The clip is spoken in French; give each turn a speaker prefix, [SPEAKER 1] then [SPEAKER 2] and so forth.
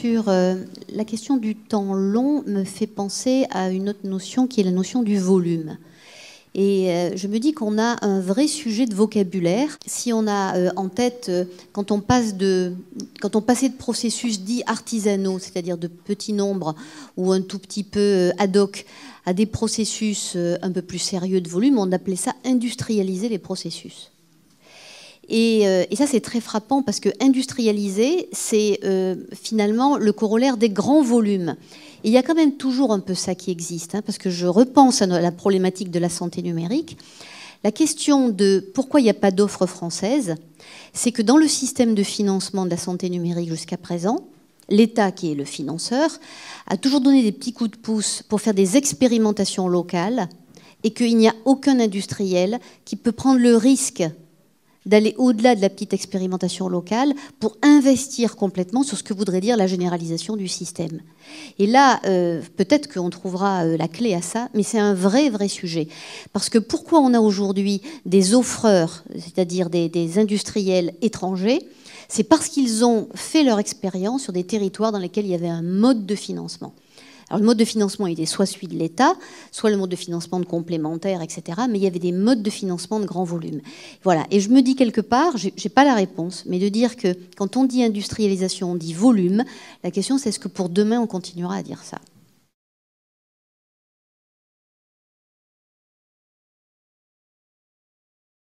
[SPEAKER 1] sur la question du temps long me fait penser à une autre notion qui est la notion du volume. Et je me dis qu'on a un vrai sujet de vocabulaire. Si on a en tête, quand on passait de processus dits artisanaux, c'est-à-dire de petits nombres ou un tout petit peu ad hoc, à des processus un peu plus sérieux de volume, on appelait ça industrialiser les processus. Et ça, c'est très frappant parce que industrialiser, c'est finalement le corollaire des grands volumes. Et il y a quand même toujours un peu ça qui existe, hein, parce que je repense à la problématique de la santé numérique. La question de pourquoi il n'y a pas d'offre française, c'est que dans le système de financement de la santé numérique jusqu'à présent, l'État, qui est le financeur, a toujours donné des petits coups de pouce pour faire des expérimentations locales et qu'il n'y a aucun industriel qui peut prendre le risque d'aller au-delà de la petite expérimentation locale pour investir complètement sur ce que voudrait dire la généralisation du système. Et là, peut-être qu'on trouvera la clé à ça, mais c'est un vrai sujet. Parce que pourquoi on a aujourd'hui des offreurs, c'est-à-dire des industriels étrangers, c'est parce qu'ils ont fait leur expérience sur des territoires dans lesquels il y avait un mode de financement. Alors, le mode de financement était soit celui de l'État, soit le mode de financement de complémentaires, etc. Mais il y avait des modes de financement de grand volume. Voilà. Et je me dis quelque part, je n'ai pas la réponse, mais de dire que quand on dit industrialisation, on dit volume, la question c'est est-ce que pour demain on continuera à dire ça ?